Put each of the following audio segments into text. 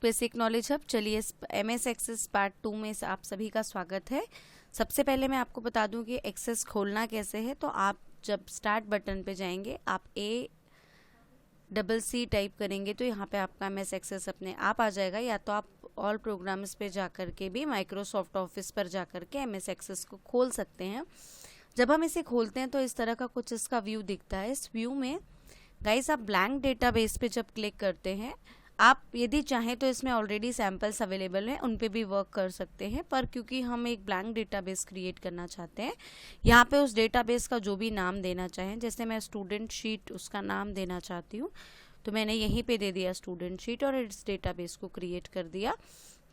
Basic knowledge hub. चलिए MS access part 2 में आप सभी का स्वागत है। सबसे पहले मैं आपको बता दूं कि एक्सेस खोलना कैसे है। तो आप जब स्टार्ट बटन पे जाएंगे, आप ACC टाइप करेंगे तो यहाँ पे आपका MS एक्सेस अपने आप आ जाएगा, या तो आप ऑल प्रोग्राम्स पे जा कर के भी माइक्रोसॉफ्ट ऑफिस पर जा कर के MS एक्सेस को खोल सकते हैं। जब हम इसे खोलते हैं तो इस तरह का कुछ इसका व्यू दिखता है। इस व्यू में गाइस आप ब्लैंक डेटाबेस पे जब क्लिक करते हैं, आप यदि चाहें तो इसमें ऑलरेडी सैम्पल्स अवेलेबल हैं, उन पे भी वर्क कर सकते हैं, पर क्योंकि हम एक ब्लैंक डेटाबेस क्रिएट करना चाहते हैं, यहाँ पे उस डेटाबेस का जो भी नाम देना चाहें, जैसे मैं स्टूडेंट शीट उसका नाम देना चाहती हूँ, तो मैंने यहीं पे दे दिया स्टूडेंट शीट और इस डेटाबेस को क्रिएट कर दिया।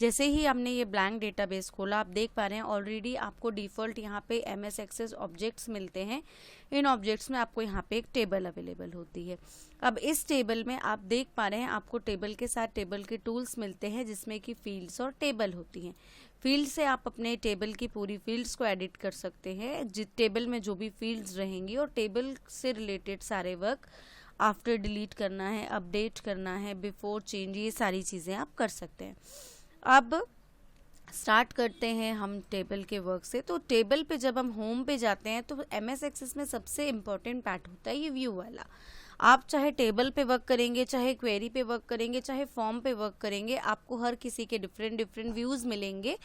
जैसे ही हमने ये ब्लैंक डेटाबेस खोला, आप देख पा रहे हैं ऑलरेडी आपको डिफ़ॉल्ट यहाँ पे MS एक्सेस ऑब्जेक्ट्स मिलते हैं। इन ऑब्जेक्ट्स में आपको यहाँ पे एक टेबल अवेलेबल होती है। अब इस टेबल में आप देख पा रहे हैं आपको टेबल के साथ टेबल के टूल्स मिलते हैं, जिसमें कि फील्ड्स और टेबल होती हैं। फील्ड से आप अपने टेबल की पूरी फील्ड्स को एडिट कर सकते हैं, जिस टेबल में जो भी फील्ड्स रहेंगी, और टेबल से रिलेटेड सारे वर्क आफ्टर डिलीट करना है, अपडेट करना है, बिफोर चेंज, ये सारी चीज़ें आप कर सकते हैं। अब स्टार्ट करते हैं हम टेबल के वर्क से। तो टेबल पे जब हम होम पे जाते हैं तो MS एक्सेस में सबसे इम्पॉर्टेंट पार्ट होता है ये व्यू वाला। आप चाहे टेबल पे वर्क करेंगे, चाहे क्वेरी पे वर्क करेंगे, चाहे फॉर्म पे वर्क करेंगे, आपको हर किसी के डिफरेंट व्यूज़ मिलेंगे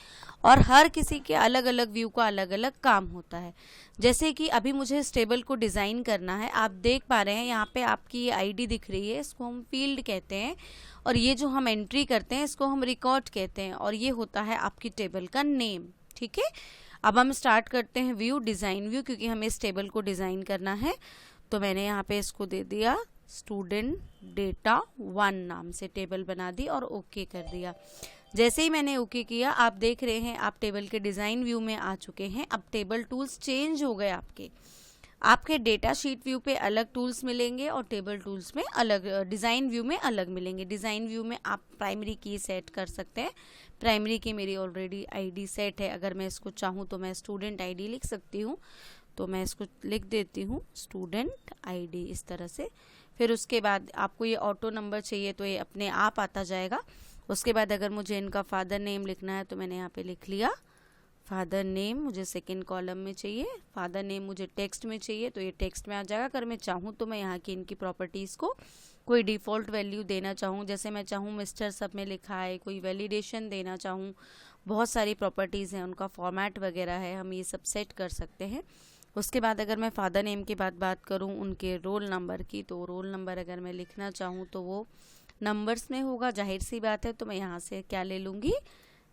और हर किसी के अलग अलग व्यू का अलग अलग काम होता है। जैसे कि अभी मुझे इस टेबल को डिज़ाइन करना है, आप देख पा रहे हैं यहाँ पे आपकी ये ID दिख रही है, इसको हम फील्ड कहते हैं, और ये जो हम एंट्री करते हैं इसको हम रिकॉर्ड कहते हैं, और ये होता है आपकी टेबल का नेम। ठीक है, अब हम स्टार्ट करते हैं व्यू, डिज़ाइन व्यू, क्योंकि हमें इस टेबल को डिज़ाइन करना है। तो मैंने यहाँ पे इसको दे दिया स्टूडेंट डेटा 1 नाम से टेबल बना दी और ओके कर दिया। जैसे ही मैंने ओके किया, आप देख रहे हैं आप टेबल के डिज़ाइन व्यू में आ चुके हैं। अब टेबल टूल्स चेंज हो गए आपके डेटा शीट व्यू पे अलग टूल्स मिलेंगे और टेबल टूल्स में अलग, डिज़ाइन व्यू में अलग मिलेंगे। डिज़ाइन व्यू में आप प्राइमरी की सेट कर सकते हैं। प्राइमरी की मेरी ऑलरेडी ID सेट है। अगर मैं इसको चाहूँ तो मैं स्टूडेंट ID लिख सकती हूँ, तो मैं इसको लिख देती हूँ स्टूडेंट ID इस तरह से। फिर उसके बाद आपको ये ऑटो नंबर चाहिए तो ये अपने आप आता जाएगा। उसके बाद अगर मुझे इनका फादर नेम लिखना है तो मैंने यहाँ पे लिख लिया फादर नेम, मुझे सेकंड कॉलम में चाहिए। फादर नेम मुझे टेक्स्ट में चाहिए तो ये टेक्स्ट में आ जाएगा। अगर मैं चाहूँ तो मैं यहाँ की इनकी प्रॉपर्टीज़ को कोई डिफ़ॉल्ट वैल्यू देना चाहूँ, जैसे मैं चाहूँ मिस्टर सब में लिखा है, कोई वैलिडेशन देना चाहूँ, बहुत सारी प्रॉपर्टीज़ हैं, उनका फॉर्मेट वगैरह है, हम ये सब सेट कर सकते हैं। उसके बाद अगर मैं फादर नेम की बात करूँ उनके रोल नंबर की, तो रोल नंबर अगर मैं लिखना चाहूँ तो वो नंबर्स में होगा, जाहिर सी बात है। तो मैं यहाँ से क्या ले लूँगी,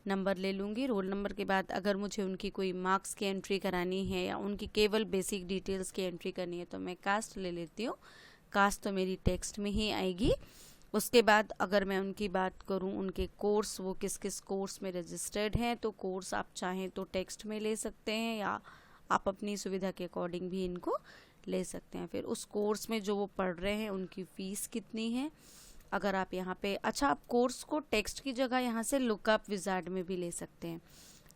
नंबर ले लूँगी। रोल नंबर के बाद अगर मुझे उनकी कोई मार्क्स की एंट्री करानी है या उनकी केवल बेसिक डिटेल्स की एंट्री करनी है तो मैं कास्ट ले लेती हूँ। कास्ट तो मेरी टेक्स्ट में ही आएगी। उसके बाद अगर मैं उनकी बात करूं, उनके कोर्स, वो किस किस कोर्स में रजिस्टर्ड हैं, तो कोर्स आप चाहें तो टेक्स्ट में ले सकते हैं या आप अपनी सुविधा के अकॉर्डिंग भी इनको ले सकते हैं। फिर उस कोर्स में जो वो पढ़ रहे हैं उनकी फ़ीस कितनी है। अगर आप यहाँ पे, अच्छा, आप कोर्स को टेक्स्ट की जगह यहाँ से लुकअप विजार्ड में भी ले सकते हैं।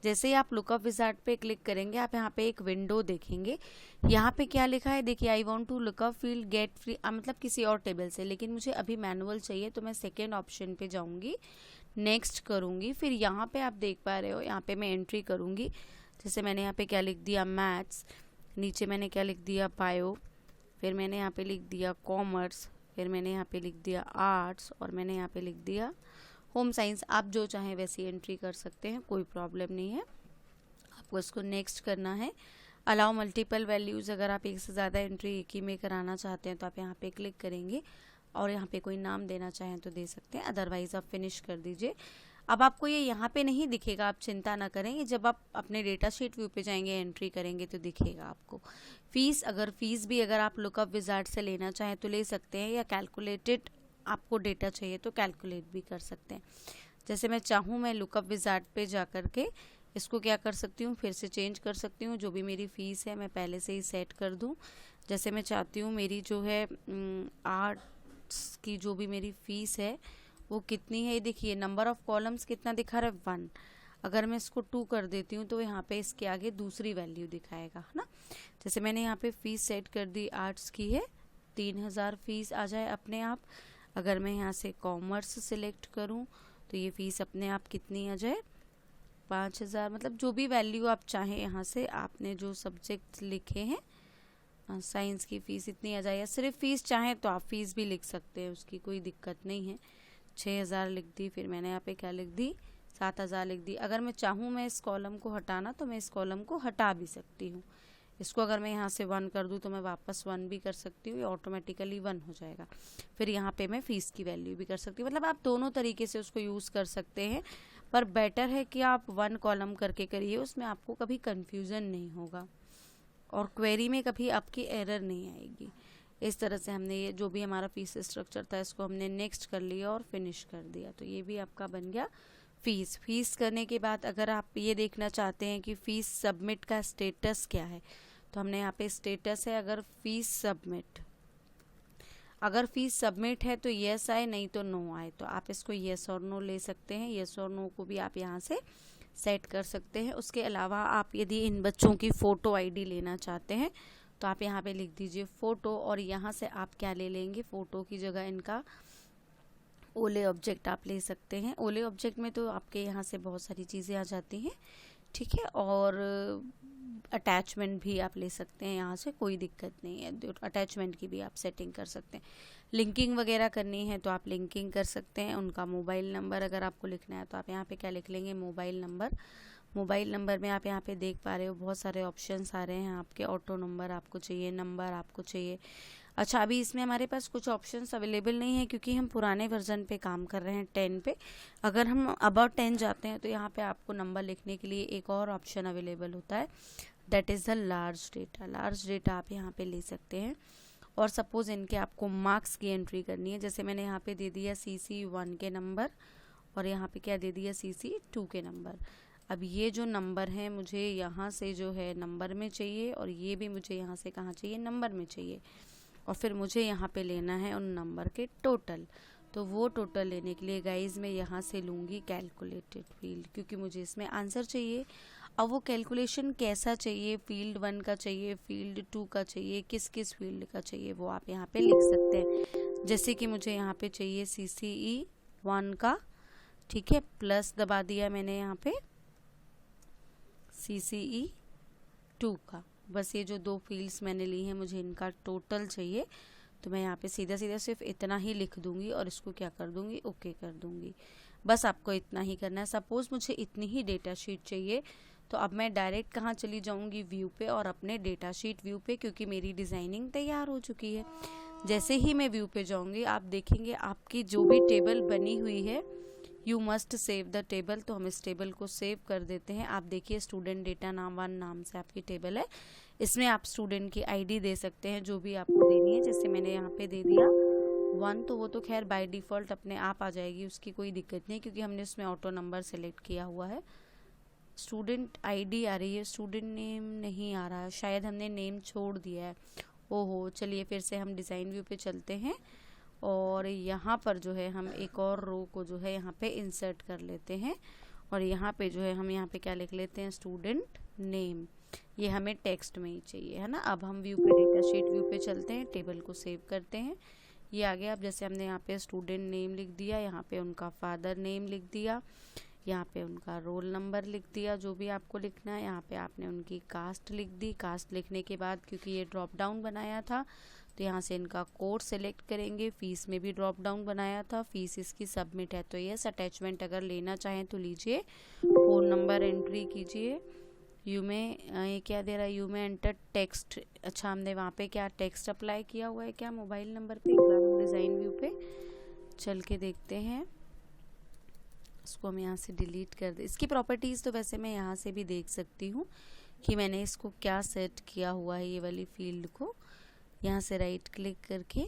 जैसे ही आप लुकअप विजार्ड पे क्लिक करेंगे, आप यहाँ पे एक विंडो देखेंगे। यहाँ पे क्या लिखा है, देखिए, I want to lookup field get free, मतलब किसी और टेबल से, लेकिन मुझे अभी मैनुअल चाहिए तो मैं सेकेंड ऑप्शन पे जाऊँगी, नेक्स्ट करूँगी। फिर यहाँ पे आप देख पा रहे हो, यहाँ पे मैं एंट्री करूँगी। जैसे मैंने यहाँ पे क्या लिख दिया, मैथ्स, नीचे मैंने क्या लिख दिया, बायो, फिर मैंने यहाँ पे लिख दिया कॉमर्स, फिर मैंने यहाँ पे लिख दिया आर्ट्स, और मैंने यहाँ पे लिख दिया होम साइंस। आप जो चाहें वैसी एंट्री कर सकते हैं, कोई प्रॉब्लम नहीं है। आपको इसको नेक्स्ट करना है। अलाउ मल्टीपल वैल्यूज़, अगर आप एक से ज़्यादा एंट्री एक ही में कराना चाहते हैं तो आप यहाँ पे क्लिक करेंगे और यहाँ पे कोई नाम देना चाहें तो दे सकते हैं, अदरवाइज़ आप फिनिश कर दीजिए। अब आपको ये यहाँ पे नहीं दिखेगा, आप चिंता ना करें, ये जब आप अपने डेटा शीट व्यू पे जाएंगे, एंट्री करेंगे तो दिखेगा आपको। फीस, अगर फीस भी अगर आप लुकअप विजार्ड से लेना चाहें तो ले सकते हैं, या कैलकुलेटेड आपको डेटा चाहिए तो कैलकुलेट भी कर सकते हैं। जैसे मैं चाहूँ, मैं लुकअप विजार्ड पे जा कर के इसको क्या कर सकती हूँ, फिर से चेंज कर सकती हूँ। जो भी मेरी फ़ीस है मैं पहले से ही सेट कर दूँ। जैसे मैं चाहती हूँ मेरी जो है आर्ट्स की जो भी मेरी फ़ीस है वो कितनी है, देखिए नंबर ऑफ़ कॉलम्स कितना दिखा रहा है, 1। अगर मैं इसको 2 कर देती हूँ तो यहाँ पे इसके आगे दूसरी वैल्यू दिखाएगा, है ना। जैसे मैंने यहाँ पे फ़ीस सेट कर दी, आर्ट्स की है 3000 फीस आ जाए अपने आप। अगर मैं यहाँ से कॉमर्स सिलेक्ट करूँ तो ये फ़ीस अपने आप कितनी आ जाए, 5,000, मतलब जो भी वैल्यू आप चाहें यहाँ से आपने जो सब्जेक्ट लिखे हैं, साइंस की फ़ीस इतनी आ जाए, या सिर्फ फ़ीस चाहें तो आप फ़ीस भी लिख सकते हैं, उसकी कोई दिक्कत नहीं है। 6,000 लिख दी, फिर मैंने यहाँ पे क्या लिख दी, 7,000 लिख दी। अगर मैं चाहूँ मैं इस कॉलम को हटाना तो मैं इस कॉलम को हटा भी सकती हूँ। इसको अगर मैं यहाँ से 1 कर दूँ तो मैं वापस 1 भी कर सकती हूँ, ये ऑटोमेटिकली 1 हो जाएगा। फिर यहाँ पे मैं फ़ीस की वैल्यू भी कर सकती हूँ, मतलब आप दोनों तरीके से उसको यूज़ कर सकते हैं, पर बेटर है कि आप 1 कॉलम करके करिए, उसमें आपको कभी कन्फ्यूज़न नहीं होगा और क्वेरी में कभी आपकी एरर नहीं आएगी। इस तरह से हमने ये जो भी हमारा फीस स्ट्रक्चर था इसको हमने नेक्स्ट कर लिया और फिनिश कर दिया। तो ये भी आपका बन गया फ़ीस। फीस करने के बाद अगर आप ये देखना चाहते हैं कि फ़ीस सबमिट का स्टेटस क्या है, तो हमने यहाँ पे स्टेटस है, अगर फ़ीस सबमिट है तो येस आए, नहीं तो नो आए। तो आप इसको येस और नो ले सकते हैं, येस और नो को भी आप यहाँ से सेट कर सकते हैं। उसके अलावा आप यदि इन बच्चों की फ़ोटो आईडी लेना चाहते हैं तो आप यहाँ पे लिख दीजिए फ़ोटो, और यहाँ से आप क्या ले लेंगे, फ़ोटो की जगह इनका ओले ऑब्जेक्ट आप ले सकते हैं। ओले ऑब्जेक्ट में तो आपके यहाँ से बहुत सारी चीज़ें आ जाती हैं, ठीक है, और अटैचमेंट भी आप ले सकते हैं यहाँ से, कोई दिक्कत नहीं है, अटैचमेंट की भी आप सेटिंग कर सकते हैं। लिंकिंग वगैरह करनी है तो आप लिंकिंग कर सकते हैं। उनका मोबाइल नंबर अगर आपको लिखना है तो आप यहाँ पे क्या लिख लेंगे, मोबाइल नंबर। मोबाइल नंबर में आप यहाँ पे देख पा रहे हो बहुत सारे ऑप्शंस आ रहे हैं आपके, ऑटो नंबर आपको चाहिए, नंबर आपको चाहिए। अच्छा, अभी इसमें हमारे पास कुछ ऑप्शंस अवेलेबल नहीं है क्योंकि हम पुराने वर्जन पे काम कर रहे हैं, 10 पे। अगर हम अबाउट 10 जाते हैं तो यहाँ पे आपको नंबर लिखने के लिए एक और ऑप्शन अवेलेबल होता है, that is the large data. Large data आप यहाँ पे ले सकते हैं। और सपोज़ इनके आपको मार्क्स की एंट्री करनी है, जैसे मैंने यहाँ पे दे दिया CC1 के नंबर और यहाँ पे क्या दे दिया, CC2 के नंबर। अब ये जो नंबर है मुझे यहाँ से जो है नंबर में चाहिए, और ये भी मुझे यहाँ से कहाँ चाहिए, नंबर में चाहिए। और फिर मुझे यहाँ पे लेना है उन नंबर के टोटल। तो वो टोटल लेने के लिए गाइज़ मैं यहाँ से लूँगी कैलकुलेटेड फील्ड, क्योंकि मुझे इसमें आंसर चाहिए। अब वो कैलकुलेशन कैसा चाहिए, फील्ड 1 का चाहिए, फील्ड 2 का चाहिए, किस किस फील्ड का चाहिए, वो आप यहाँ पे लिख सकते हैं। जैसे कि मुझे यहाँ पे चाहिए CCE1 का, ठीक है, प्लस दबा दिया मैंने यहाँ पे CCE2 का। बस ये जो 2 फील्ड्स मैंने ली हैं मुझे इनका टोटल चाहिए, तो मैं यहाँ पे सीधा सीधा सिर्फ इतना ही लिख दूंगी और इसको क्या कर दूंगी, ओके कर दूंगी। बस आपको इतना ही करना है। सपोज़ मुझे इतनी ही डेटा शीट चाहिए, तो अब मैं डायरेक्ट कहाँ चली जाऊँगी, व्यू पे, और अपने डेटा शीट व्यू पे, क्योंकि मेरी डिज़ाइनिंग तैयार हो चुकी है। जैसे ही मैं व्यू पे जाऊँगी आप देखेंगे आपकी जो भी टेबल बनी हुई है, you must save the table, तो हम इस टेबल को सेव कर देते हैं। आप देखिए स्टूडेंट डेटा नाम 1 नाम से आपकी टेबल है, इसमें आप स्टूडेंट की आईडी दे सकते हैं जो भी आपको देनी है। जैसे मैंने यहाँ पे दे दिया 1, तो वो तो खैर बाय डिफ़ॉल्ट अपने आप आ जाएगी, उसकी कोई दिक्कत नहीं, क्योंकि हमने उसमें ऑटो नंबर सेलेक्ट किया हुआ है। स्टूडेंट आईडी आ रही है, स्टूडेंट नेम नहीं आ रहा है, शायद हमने नेम छोड़ दिया है। ओहो, चलिए फिर से हम डिज़ाइन व्यू पे चलते हैं और यहाँ पर जो है हम एक और रो को जो है यहाँ पे इंसर्ट कर लेते हैं, और यहाँ पे जो है हम यहाँ पे क्या लिख लेते हैं, स्टूडेंट नेम। ये हमें टेक्स्ट में ही चाहिए, है ना। अब हम व्यू पे, डेटा शीट व्यू पे चलते हैं, टेबल को सेव करते हैं। ये आ गया। अब जैसे हमने यहाँ पे स्टूडेंट नेम लिख दिया, यहाँ पे उनका फादर नेम लिख दिया, यहाँ पे उनका रोल नंबर लिख दिया, जो भी आपको लिखना है। यहाँ पे आपने उनकी कास्ट लिख दी। कास्ट लिखने के बाद क्योंकि ये ड्रॉप डाउन बनाया था तो यहाँ से इनका कोड सेलेक्ट करेंगे। फ़ीस में भी ड्रॉप डाउन बनाया था, फ़ीस इसकी सबमिट है तो यस। अटैचमेंट अगर लेना चाहें तो लीजिए। फ़ोन नंबर एंट्री कीजिए। यू में ये क्या दे रहा है, यू में एंटर टेक्स्ट। अच्छा, हमने वहाँ पे क्या टेक्स्ट अप्लाई किया हुआ है क्या मोबाइल नंबर पे, डिज़ाइन व्यू पे चल के देखते हैं। इसको हम यहाँ से डिलीट कर दे। इसकी प्रॉपर्टीज़ तो वैसे मैं यहाँ से भी देख सकती हूँ कि मैंने इसको क्या सेट किया हुआ है। ये वाली फील्ड को यहाँ से राइट क्लिक करके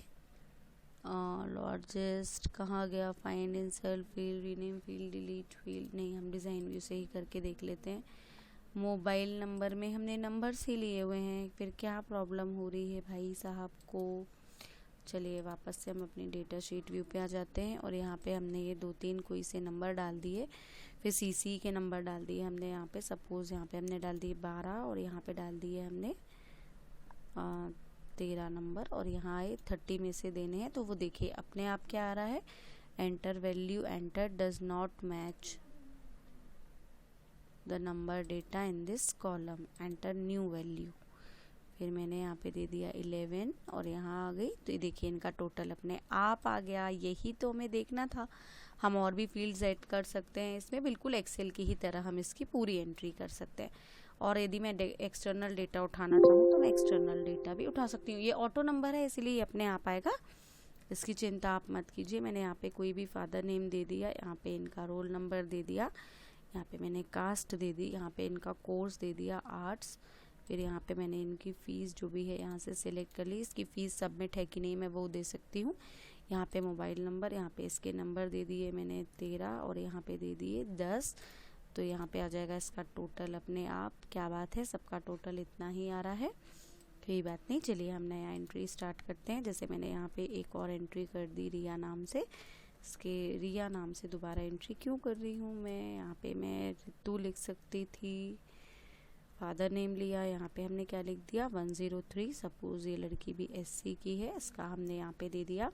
लार्जेस्ट कहाँ गया, find insert field, rename field, delete field, नहीं हम डिज़ाइन व्यू से ही करके देख लेते हैं। मोबाइल नंबर में हमने नंबर्स ही लिए हुए हैं, फिर क्या प्रॉब्लम हो रही है भाई साहब को। चलिए वापस से हम अपनी डेटा शीट व्यू पे आ जाते हैं और यहाँ पे हमने ये 2-3 कोई से नंबर डाल दिए, फिर CC के नंबर डाल दिए हमने यहाँ पे। सपोज़ यहाँ पे हमने डाल दिए 12 और यहाँ पे डाल दिए हमने 13 नंबर, और यहाँ आए 30 में से देने हैं तो वो देखिए अपने आप क्या आ रहा है, enter value enter does not match the number data in this column, enter new value. फिर मैंने यहाँ पे दे दिया 11 और यहाँ आ गई, तो ये देखिए इनका टोटल अपने आप आ गया। यही तो हमें देखना था। हम और भी फील्ड्स ऐड कर सकते हैं इसमें, बिल्कुल एक्सेल की ही तरह हम इसकी पूरी एंट्री कर सकते हैं। और यदि मैं एक्सटर्नल डेटा उठाना चाहूँ तो मैं एक्सटर्नल डेटा भी उठा सकती हूँ। ये ऑटो नंबर है इसीलिए ये अपने आप आएगा, इसकी चिंता आप मत कीजिए। मैंने यहाँ पे कोई भी फादर नेम दे दिया, यहाँ पे इनका रोल नंबर दे दिया, यहाँ पे मैंने कास्ट दे दी, यहाँ पे इनका कोर्स दे दिया आर्ट्स। फिर यहाँ पे मैंने इनकी फ़ीस जो भी है यहाँ से सिलेक्ट कर ली। इसकी फ़ीस सबमिट है कि नहीं मैं वो दे सकती हूँ। यहाँ पे मोबाइल नंबर, यहाँ पे इसके नंबर दे दिए मैंने 13 और यहाँ पे दे दिए 10। तो यहाँ पे आ जाएगा इसका टोटल अपने आप। क्या बात है, सबका टोटल इतना ही आ रहा है। कोई बात नहीं, चलिए हम नया एंट्री स्टार्ट करते हैं। जैसे मैंने यहाँ पे एक और एंट्री कर दी रिया नाम से। इसके रिया नाम से दोबारा एंट्री क्यों कर रही हूँ मैं, यहाँ पे मैं रितु लिख सकती थी। फादर नेम लिया, यहाँ पे हमने क्या लिख दिया 103। सपोज ये लड़की भी SC की है, इसका हमने यहाँ पे दे दिया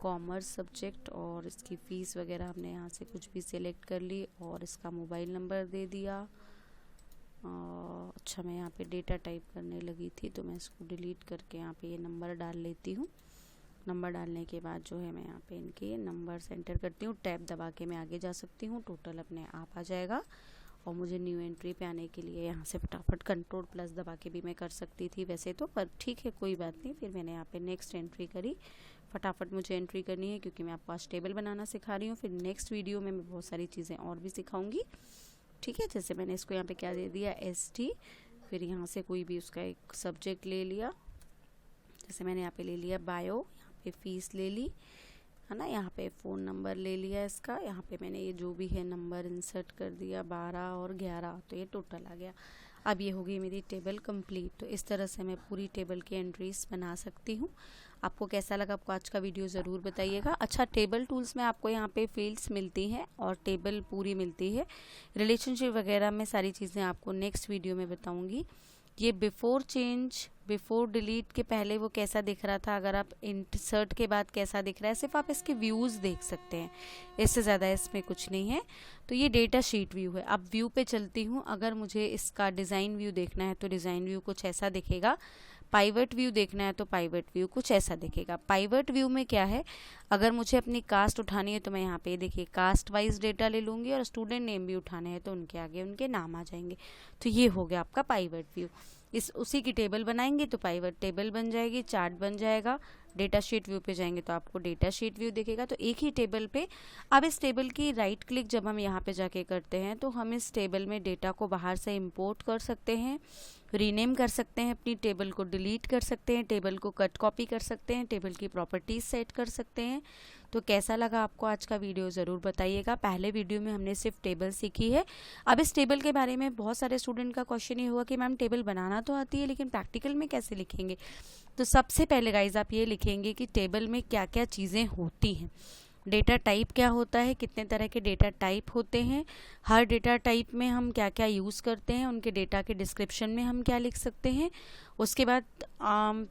कॉमर्स सब्जेक्ट। और इसकी फ़ीस वगैरह हमने यहाँ से कुछ भी सिलेक्ट कर ली और इसका मोबाइल नंबर दे दिया। अच्छा, मैं यहाँ पे डेटा टाइप करने लगी थी तो मैं इसको डिलीट करके यहाँ पे ये नंबर डाल लेती हूँ। नंबर डालने के बाद जो है मैं यहाँ पे इनके नंबर एंटर करती हूँ। टैब दबा के मैं आगे जा सकती हूँ, टोटल अपने आप आ जाएगा। और मुझे न्यू एंट्री पे आने के लिए यहाँ से फटाफट कंट्रोल+ दबा के भी मैं कर सकती थी वैसे तो, पर ठीक है कोई बात नहीं। फिर मैंने यहाँ पे नेक्स्ट एंट्री करी। फटाफट मुझे एंट्री करनी है क्योंकि मैं आपको आज टेबल बनाना सिखा रही हूँ। फिर नेक्स्ट वीडियो में मैं बहुत सारी चीज़ें और भी सिखाऊंगी, ठीक है। जैसे मैंने इसको यहाँ पे क्या दे दिया ST। फिर यहाँ से कोई भी उसका एक सब्जेक्ट ले लिया, जैसे मैंने यहाँ पे ले लिया बायो, यहाँ पे फ़ीस ले ली है ना, यहाँ पे फ़ोन नंबर ले लिया इसका। यहाँ पे मैंने ये जो भी है नंबर इंसर्ट कर दिया 12 और 11, तो ये टोटल आ गया। अब ये हो गई मेरी टेबल कंप्लीट। तो इस तरह से मैं पूरी टेबल की एंट्रीज बना सकती हूँ। आपको कैसा लगा, आपको आज का वीडियो ज़रूर बताइएगा। अच्छा, टेबल टूल्स में आपको यहाँ पे फील्ड्स मिलती हैं और टेबल पूरी मिलती है। रिलेशनशिप वगैरह में सारी चीज़ें आपको नेक्स्ट वीडियो में बताऊँगी। ये बिफोर चेंज, बिफोर डिलीट के पहले वो कैसा दिख रहा था, अगर आप इंसर्ट के बाद कैसा दिख रहा है, सिर्फ आप इसके व्यूज़ देख सकते हैं, इससे ज़्यादा इसमें कुछ नहीं है। तो ये डेटा शीट व्यू है। अब व्यू पे चलती हूँ। अगर मुझे इसका डिज़ाइन व्यू देखना है तो डिज़ाइन व्यू कुछ ऐसा दिखेगा। पाइवट व्यू देखना है तो पाइवट व्यू कुछ ऐसा दिखेगा। पाइवट व्यू में क्या है, अगर मुझे अपनी कास्ट उठानी है तो मैं यहाँ पे देखिए कास्ट वाइज डेटा ले लूँगी और स्टूडेंट नेम भी उठाने हैं तो उनके आगे उनके नाम आ जाएंगे। तो ये हो गया आपका पाइवट व्यू। उसी की टेबल बनाएंगे तो पाइवट टेबल बन जाएगी, चार्ट बन जाएगा। डेटा शीट व्यू पे जाएंगे तो आपको डेटा शीट व्यू दिखेगा। तो एक ही टेबल पे, अब इस टेबल की राइट क्लिक जब हम यहाँ पे जाके करते हैं तो हम इस टेबल में डेटा को बाहर से इंपोर्ट कर सकते हैं, रीनेम कर सकते हैं, अपनी टेबल को डिलीट कर सकते हैं, टेबल को कट कॉपी कर सकते हैं, टेबल की प्रॉपर्टीज सेट कर सकते हैं। तो कैसा लगा आपको आज का वीडियो ज़रूर बताइएगा। पहले वीडियो में हमने सिर्फ टेबल सीखी है। अब इस टेबल के बारे में बहुत सारे स्टूडेंट का क्वेश्चन ये हुआ कि मैम टेबल बनाना तो आती है लेकिन प्रैक्टिकल में कैसे लिखेंगे। तो सबसे पहले गाइज आप ये लिखेंगे कि टेबल में क्या क्या चीज़ें होती हैं, डेटा टाइप क्या होता है, कितने तरह के डेटा टाइप होते हैं, हर डेटा टाइप में हम क्या क्या यूज़ करते हैं, उनके डेटा के डिस्क्रिप्शन में हम क्या लिख सकते हैं। उसके बाद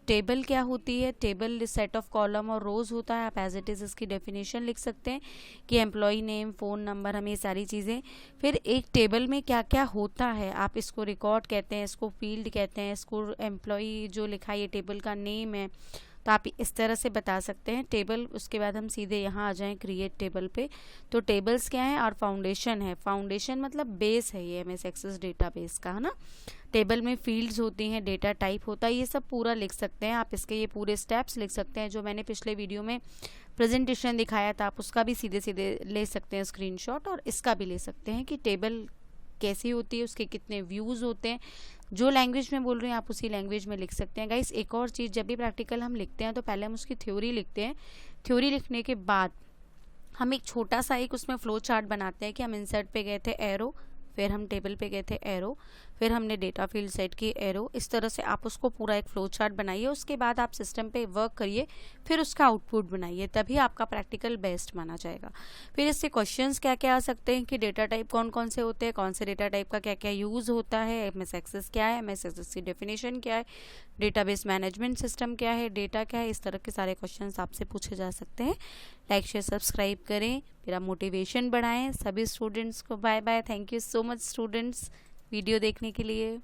टेबल क्या होती है, टेबल सेट ऑफ कॉलम और रोज़ होता है। आप एज इट इज़ इसकी डेफिनेशन लिख सकते हैं कि एम्प्लॉय नेम, फ़ोन नंबर, हम ये सारी चीज़ें। फिर एक टेबल में क्या क्या होता है, आप इसको रिकॉर्ड कहते हैं, इसको फील्ड कहते हैं, इसको एम्प्लॉय जो लिखा है ये टेबल का नेम है, तो आप इस तरह से बता सकते हैं टेबल। उसके बाद हम सीधे यहाँ आ जाएं क्रिएट टेबल पे। तो टेबल्स क्या है और फाउंडेशन है। फाउंडेशन मतलब बेस है ये MS एक्सेस डेटाबेस का, है ना। टेबल में फील्ड्स होती हैं, डेटा टाइप होता है, ये सब पूरा लिख सकते हैं आप। इसके ये पूरे स्टेप्स लिख सकते हैं। जो मैंने पिछले वीडियो में प्रेजेंटेशन दिखाया था आप उसका भी सीधे सीधे ले सकते हैं स्क्रीनशॉट, और इसका भी ले सकते हैं कि टेबल कैसी होती है, उसके कितने व्यूज़ होते हैं। जो लैंग्वेज में बोल रहे हैं आप उसी लैंग्वेज में लिख सकते हैं। गाइस एक और चीज़, जब भी प्रैक्टिकल हम लिखते हैं तो पहले हम उसकी थ्योरी लिखते हैं। थ्योरी लिखने के बाद हम एक छोटा सा एक उसमें फ्लो चार्ट बनाते हैं कि हम इंसर्ट पे गए थे एरो, फिर हम टेबल पे गए थे एरो, फिर हमने डेटा फील्ड सेट की एरो। इस तरह से आप उसको पूरा एक फ्लो चार्ट बनाइए, उसके बाद आप सिस्टम पे वर्क करिए, फिर उसका आउटपुट बनाइए, तभी आपका प्रैक्टिकल बेस्ट माना जाएगा। फिर इससे क्वेश्चंस क्या क्या आ सकते हैं कि डेटा टाइप कौन कौन से होते हैं, कौन से डेटा टाइप का क्या क्या यूज़ होता है, एमएस एक्सेस क्या है, एमएस एक्सेस की डेफिनेशन क्या है, डेटाबेस मैनेजमेंट सिस्टम क्या है, डेटा क्या है, इस तरह के सारे क्वेश्चंस आपसे पूछे जा सकते हैं। लाइक शेयर सब्सक्राइब करें, मेरा मोटिवेशन बढ़ाएं। सभी स्टूडेंट्स को bye bye. Thank you so much students video देखने के लिए।